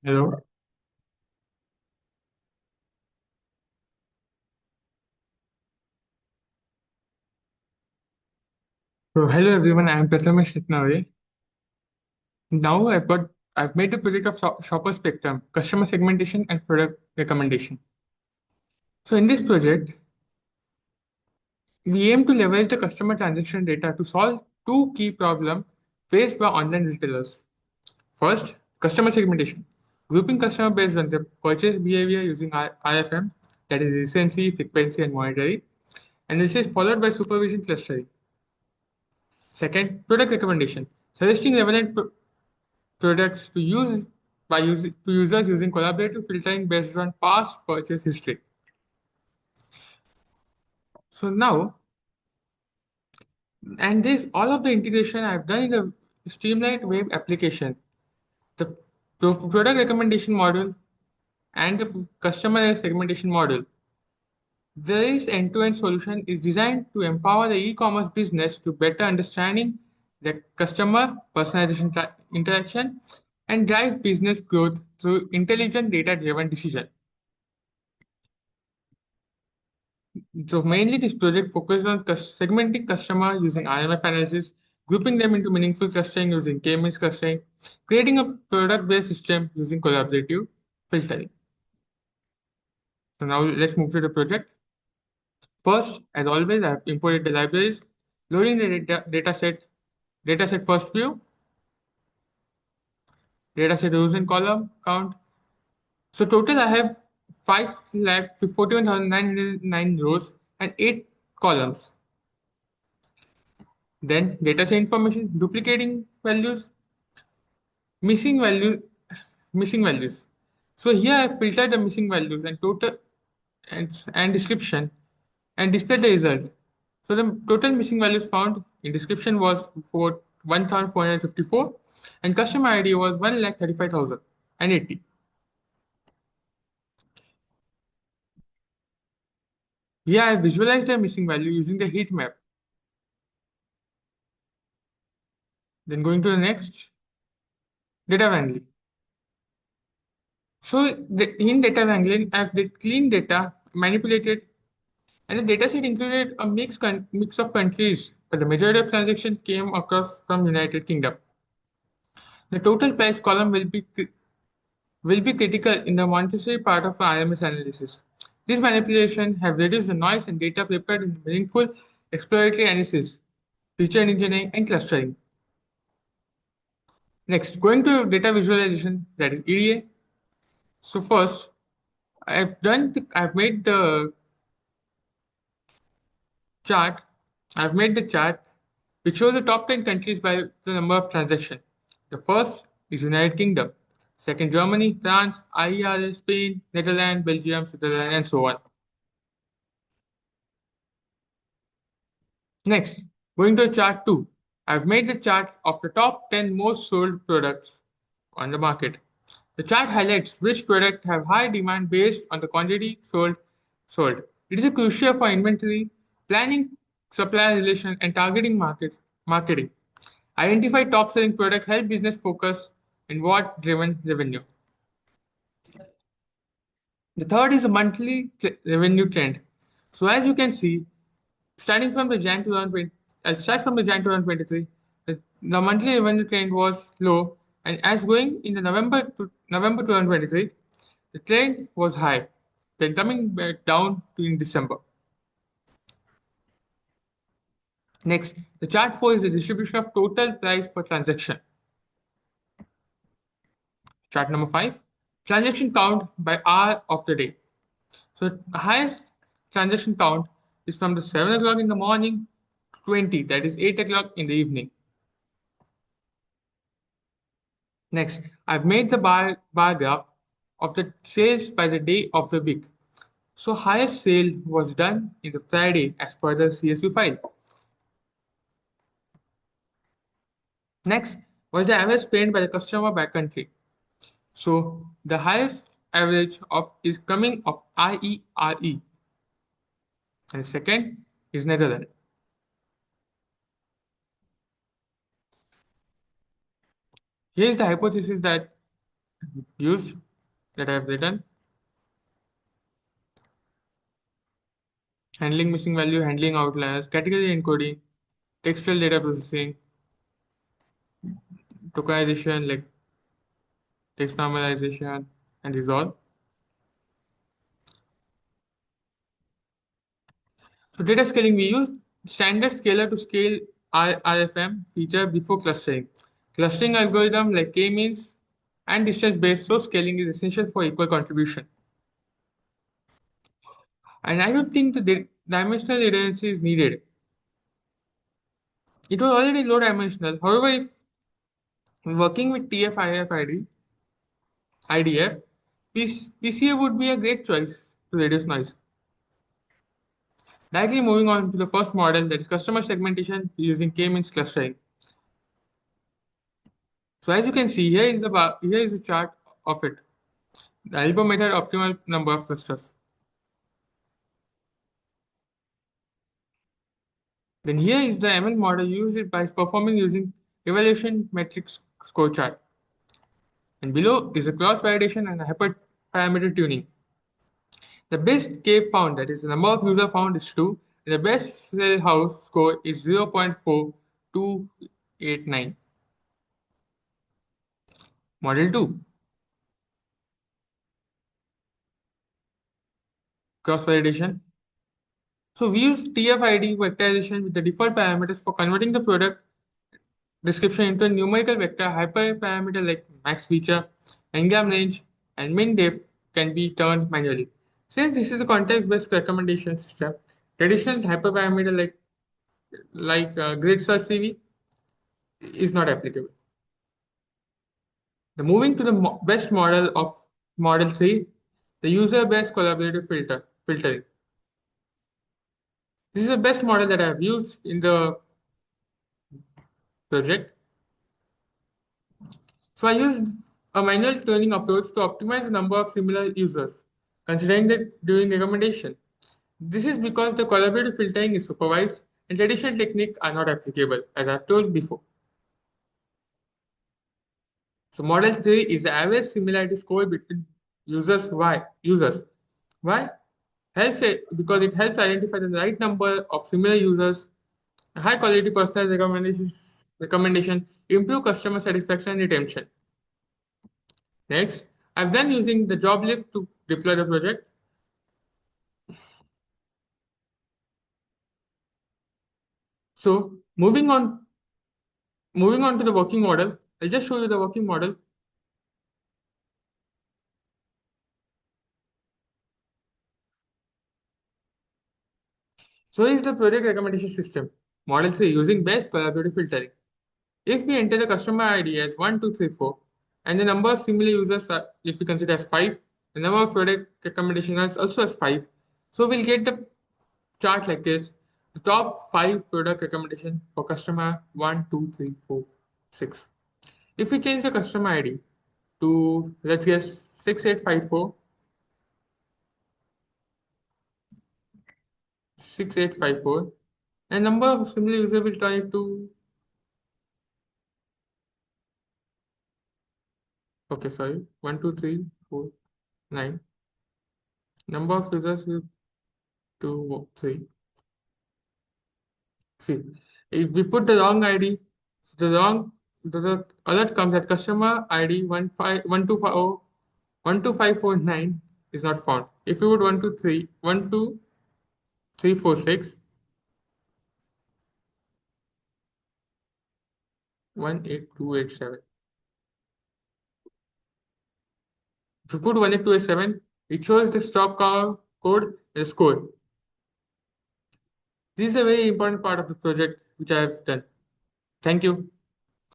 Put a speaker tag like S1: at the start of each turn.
S1: Hello. So hello everyone, I am Prathamesh Nitnave. Now I've made a project of shopper spectrum, customer segmentation and product recommendation. So in this project, we aim to leverage the customer transaction data to solve two key problems faced by online retailers. First, customer segmentation, grouping customer based on their purchase behavior using IFM, that is recency, frequency, and monetary, and this is followed by supervision clustering. Second, product recommendation, suggesting relevant products to users using collaborative filtering based on past purchase history. So now, and this all of the integration I've done in the streamlined web application, the product recommendation module and the customer segmentation module. This end-to-end solution is designed to empower the e-commerce business to better understanding the customer personalization interaction and drive business growth through intelligent data-driven decision. So mainly this project focuses on segmenting customer using IMF analysis, grouping them into meaningful clustering using K-means clustering, creating a product-based system using collaborative filtering. So now let's move to the project. First, as always, I have imported the libraries, loading the dataset first view, dataset rows and column count. So total I have 5,41,909 rows and 8 columns. Then dataset information, duplicating values, missing values, missing values. So here I filtered the missing values and total and description and displayed the result. So the total missing values found in description was for 1,454 and customer ID was 1,35,080. Here I visualized the missing value using the heat map. Then going to the next, data wrangling. So in data wrangling, I've did clean data, manipulated, and the dataset included a mix of countries, but the majority of transactions came across from United Kingdom. The total price column will be critical in the monetary part of IMS analysis. These manipulations have reduced the noise and data prepared in meaningful exploratory analysis, feature engineering, and clustering. Next, going to data visualization, that is EDA. So first, I've made the chart. I've made the chart which shows the top 10 countries by the number of transactions. The first is United Kingdom, second Germany, France, IER, Spain, Netherlands, Belgium, Switzerland, and so on. Next, going to chart 2. I've made the chart of the top 10 most sold products on the market. The chart highlights which products have high demand based on the quantity sold. It is crucial for inventory, planning, supplier relation, and targeting marketing. Identify top selling product, help business focus in what driven revenue. The third is a monthly revenue trend. So as you can see, starting from the Jan 2020, I'll start from the Jan 2023. The monthly revenue trend was low, and as going in the November 2023, the trend was high, then coming back down to in December. Next, the chart 4 is the distribution of total price per transaction. Chart number 5, transaction count by hour of the day. So the highest transaction count is from the 7 o'clock in the morning to 20, that is 8 o'clock in the evening. Next, I've made the bar graph of the sales by the day of the week. So highest sale was done in the Friday as per the CSV file. Next was the average spent by the customer by country. So the highest average of is coming of IERE, and second is Netherlands. Here is the hypothesis that used that I have written: handling missing value, handling outliers, category encoding, textual data processing, tokenization like text normalization, and resolve. So data scaling, we use standard scaler to scale RFM feature before clustering. Clustering algorithm like k-means and distance based, so scaling is essential for equal contribution. And I don't think the dimensional redundancy is needed. It was already low dimensional. However, if working with TF-IF IDF, PCA would be a great choice to reduce noise. Directly moving on to the first model, that is customer segmentation using k-means clustering. So as you can see, here is a chart of it. The album method optimal number of clusters. Then here is the ML model used it by performing using evaluation matrix score chart. And below is a cross validation and a hyperparameter tuning. The best K found, that is the number of user found, is 2, and the best cell house score is 0.4289. Model 2, cross validation. So we use TF-ID vectorization with the default parameters for converting the product description into a numerical vector. Hyperparameter like max feature, engram range, and min depth can be turned manually. Since this is a context-based recommendation system, traditional hyperparameter like grid search CV is not applicable. The moving to the best model of Model 3, the user-based collaborative filtering. This is the best model that I have used in the project. So I used a manual tuning approach to optimize the number of similar users, considering that during recommendation. This is because the collaborative filtering is supervised and traditional techniques are not applicable, as I've told before. So model 3 is the average similarity score between users. Why? Users. Why? Helps it because it helps identify the right number of similar users. High quality personal recommendation improve customer satisfaction and retention. Next, I've done using the job lift to deploy the project. So moving on to the working model, I'll just show you the working model. So is the project recommendation system. Model 3 using best collaborative filtering. If we enter the customer ID as 1, 2, 3, 4, and the number of similar users are, if we consider as 5, the number of product recommendations is also as 5. So we'll get the chart like this. The top 5 product recommendation for customer 1, 2, 3, 4, 6. If we change the customer ID to, let's guess, 6854, 6854, and number of similar users will turn it to, okay, sorry, 1, 2, 3, 4, 9. Number of users will to 3. See, if we put the wrong ID, the alert comes that customer ID 12549 is not found. If you would 12346 18287. If you put 18287, it shows the stop code and score. This is a very important part of the project which I have done. Thank you.